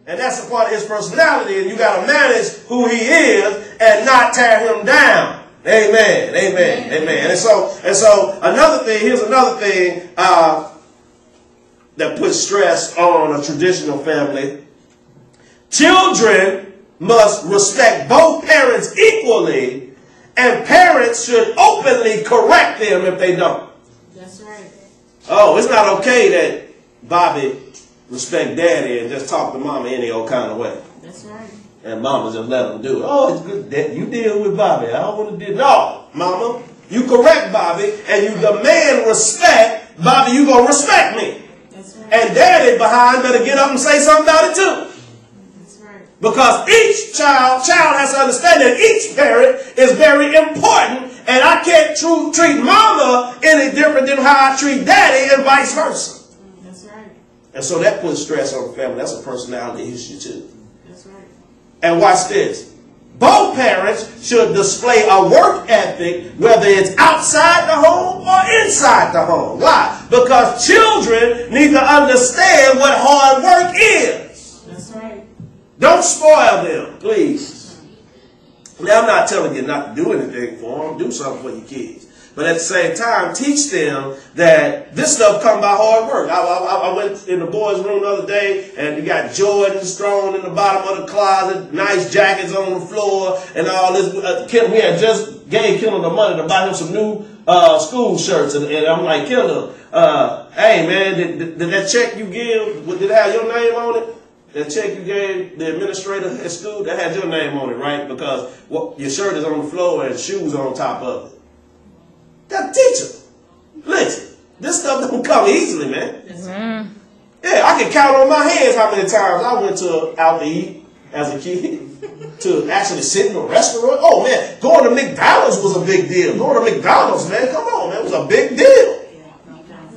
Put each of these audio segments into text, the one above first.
And that's a part of his personality. And you got to manage who he is and not tear him down. Amen. Amen. Amen. And so another thing, here's another thing that puts stress on a traditional family. Children must respect both parents equally, and parents should openly correct them if they don't. That's right. Oh, it's not okay that Bobby respect daddy and just talk to mama any old kind of way. That's right. And mama just let him do it. Oh, it's good that you deal with Bobby. I don't want to deal. No, mama, you correct Bobby and you demand respect. Bobby, you gonna respect me. That's right. And daddy behind better get up and say something about it too. That's right. Because each child has to understand that each parent is very important, and I can't treat mama any different than how I treat daddy and vice versa. That's right. And so that puts stress on the family. That's a personality issue too. That's right. And watch this. Both parents should display a work ethic, whether it's outside the home or inside the home. Why? Because children need to understand what hard work is. That's right. Don't spoil them, please. Now, I'm not telling you not to do anything for them. Do something for your kids. But at the same time, teach them that this stuff comes by hard work. I went in the boys' room the other day, and you got Jordans thrown in the bottom of the closet, nice jackets on the floor, and all this. We had just gave Kendall the money to buy him some new school shirts. And I'm like, Kendall, hey, man, did that check you give, did it have your name on it? That check you gave the administrator at school, that had your name on it, right? Because your shirt is on the floor and shoes on top of it. That teacher, listen, this stuff don't come easily, man. Mm-hmm. Yeah, I can count on my hands how many times I went out to eat as a kid, to actually sit in a restaurant. Oh, man, going to McDonald's was a big deal. Going to McDonald's, man, come on, man, it was a big deal.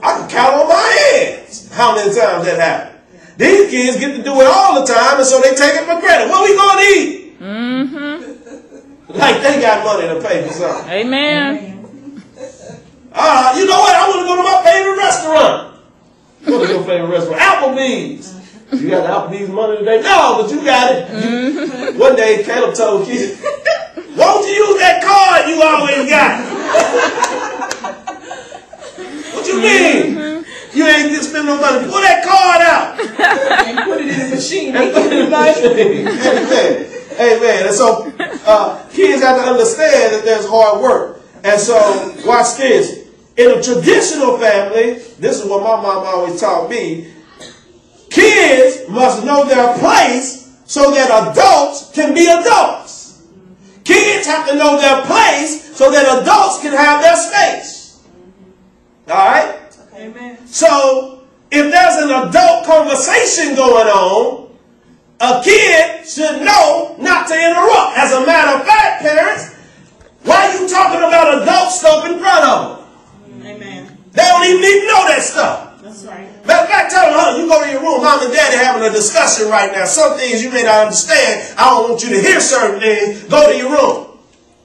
I can count on my hands how many times that happened. These kids get to do it all the time, and so they take it for granted. What we going to eat? Mm-hmm. Like they got money to pay for something. Amen. You know what? I want to go to my favorite restaurant. What is your favorite restaurant? Applebee's. You got the Applebee's money today? No, but you got it. Mm-hmm. One day, Caleb told kids, won't you use that card you always got? What you mean? Mm-hmm. You ain't just spend no money. Pull that card out. And put it in the machine. Amen. Amen. And so kids have to understand that there's hard work. And so watch this. In a traditional family, this is what my mom always taught me. Kids must know their place so that adults can be adults. Kids have to know their place so that adults can have their space. All right? Amen. So, if there's an adult conversation going on, a kid should know not to interrupt. As a matter of fact, parents, why are you talking about adult stuff in front of them? Amen. They don't even need to know that stuff. That's right. Matter of fact, tell them, you go to your room, mom and daddy having a discussion right now. Some things you may not understand. I don't want you to hear certain things. Go to your room.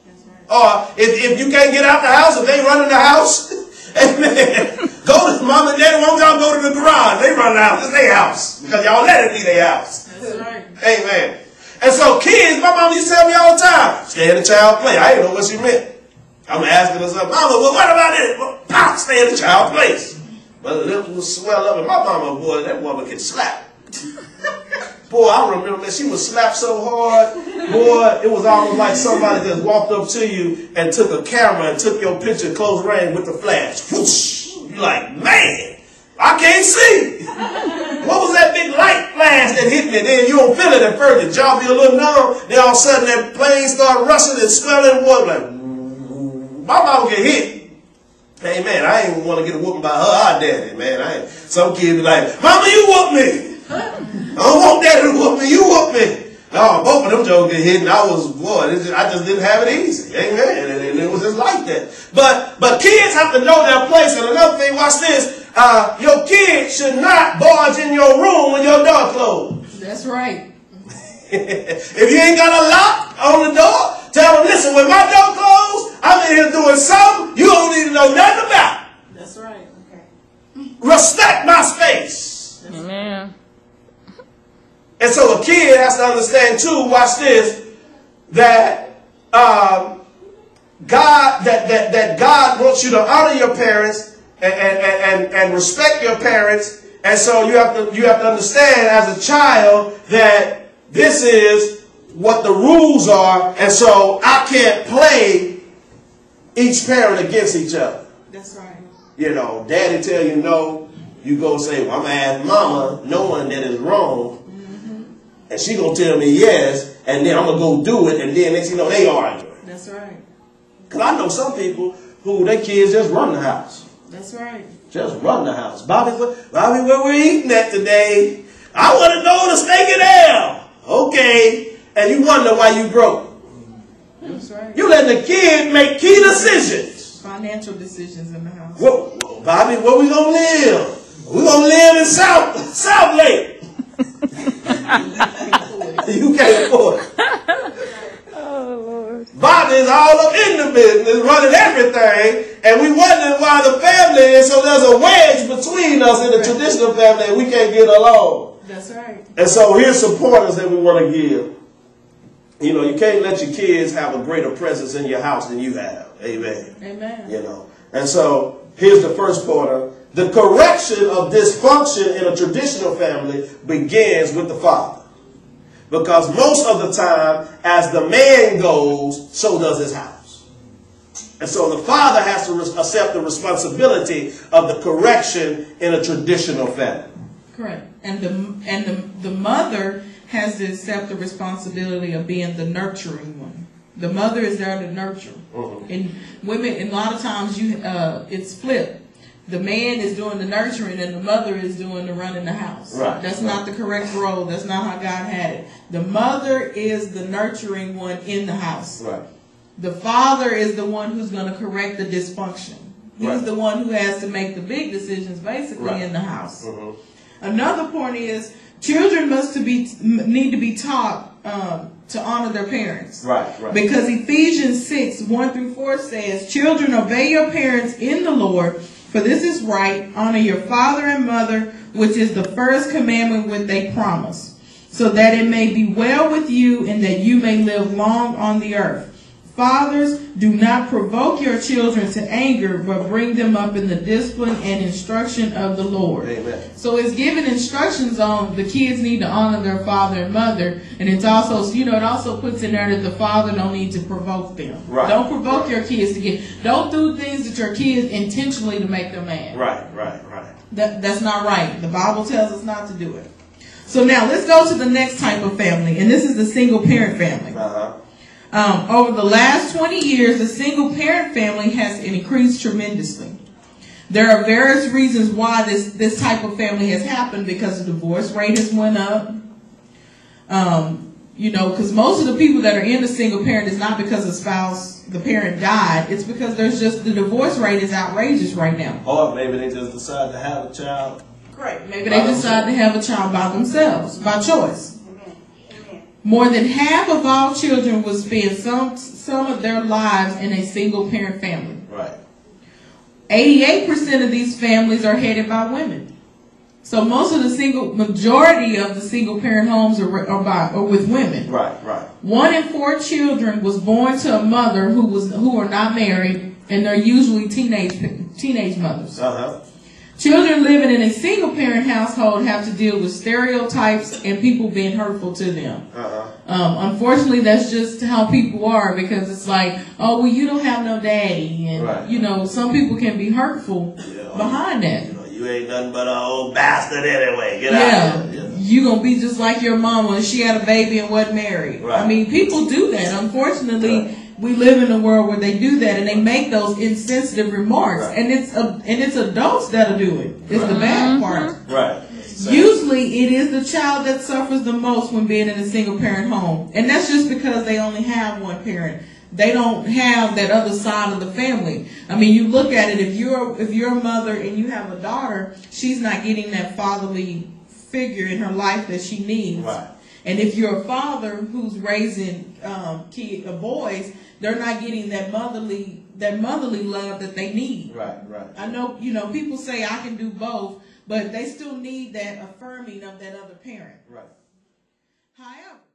That's right. Or if you can't get out the house, if they run in the house, amen. Go to mom and daddy, won't y'all go to the garage? They run the house. It's their house. Because y'all let it be their house. That's right. Amen. And so kids, my mom used to tell me all the time, stay in the child play. I didn't know what she meant. I'm asking her something. Mama, well, what about it? Well, pop, stay in the child place. But the lips will swell up. And my mama, boy, that woman can slap. Boy, I remember, man, she would slap so hard. Boy, it was almost like somebody just walked up to you and took a camera and took your picture close range with the flash. Whoosh. You're like, man, I can't see. What was that big light flash that hit me? Then you don't feel it at first. Your jaw be a little numb. Then all of a sudden that plane start rushing and swelling water. Like, my mama get hit. Hey, man, I ain't want to get a whooping by her daddy, man. Some kids be like, mama, you whoop me. I don't want daddy to whoop me. You whoop me. No, both of them jokes get hit, and I just didn't have it easy. Amen. And it was just like that. But kids have to know their place. And another thing, watch this. Your kid should not barge in your room when your door closed. That's right. If you ain't got a lock on the door, tell them, listen, when my door closed, I'm in here doing something you don't need to know nothing about. That's right. Okay. Respect my space. Amen. And so a kid has to understand too, watch this, that God wants you to honor your parents and respect your parents. And so you have to understand as a child that this is what the rules are, and so I can't play each parent against each other. That's right. You know, daddy tell you no, you go say, well, I'm gonna ask mama, knowing that it's wrong, and she gonna tell me yes, and then I'm gonna go do it, and then next thing you know, they arguing. That's right. Because I know some people who their kids just run the house. That's right. Just run the house. Bobby, where we eating at today? I want to know the steak and ale. Okay. And you wonder why you broke. That's right. You letting the kid make key decisions. Financial decisions in the house. Well, Bobby, where we gonna live? We gonna live in South Lake. You can't afford it. Oh, Lord. Bobby is all up in the business, running everything, and we wondering why the family is, so there's a wedge between us in the traditional family and we can't get along. That's right. And so here's some pointers that we want to give. You know, you can't let your kids have a greater presence in your house than you have. Amen. Amen. You know, and so here's the first pointer. The correction of dysfunction in a traditional family begins with the father. Because most of the time, as the man goes, so does his house. And so the father has to accept the responsibility of the correction in a traditional family. Correct. And the mother has to accept the responsibility of being the nurturing one. The mother is there to nurture. And women, and a lot of times it's flipped. The man is doing the nurturing and the mother is doing the running the house. Right. That's not the correct role. That's not how God had it. The mother is the nurturing one in the house. Right. The father is the one who's going to correct the dysfunction. He's the one who has to make the big decisions basically in the house. Another point is children need to be taught to honor their parents. Right. Because Ephesians 6:1-4 says, children, obey your parents in the Lord, for this is right. Honor your father and mother, which is the first commandment with a promise, so that it may be well with you and that you may live long on the earth. Fathers, do not provoke your children to anger, but bring them up in the discipline and instruction of the Lord. Amen. So it's giving instructions on the kids need to honor their father and mother. And it's also, it also puts in there that the father don't need to provoke them. Right. Don't provoke your kids to don't do things that your kids intentionally to make them mad. Right. That's not right. The Bible tells us not to do it. So now let's go to the next type of family. And this is the single parent family. Over the last 20 years, the single parent family has increased tremendously. There are various reasons why this type of family has happened, because the divorce rate has went up. Because most of the people that are in the single parent is not because the parent died. It's because the divorce rate is outrageous right now. Or maybe they just decide to have a child. Great. Maybe they decide to have a child by themselves, by choice. More than half of all children will spend some of their lives in a single parent family. Right. 88% of these families are headed by women. So majority of the single parent homes are with women. Right. 1 in 4 children was born to a mother who are not married, and they're usually teenage mothers. Children living in a single parent household have to deal with stereotypes and people being hurtful to them. Unfortunately, that's just how people are, because it's like, oh, well, you don't have no daddy. And, some people can be hurtful behind that. You ain't nothing but an old bastard anyway. Get out of here. You going to be just like your mama and she had a baby and wasn't married. Right. I mean, people do that. Unfortunately, we live in a world where they do that and they make those insensitive remarks. Right. And it's adults that'll do it. It's the bad part. Right. Usually it is the child that suffers the most when being in a single parent home. And that's just because they only have one parent. They don't have that other side of the family. I mean, you look at it, if you're a mother and you have a daughter, she's not getting that fatherly figure in her life that she needs. Right. And if you're a father who's raising boys, they're not getting that motherly love that they need. Right. I know, people say I can do both, but they still need that affirming of that other parent. Right. However,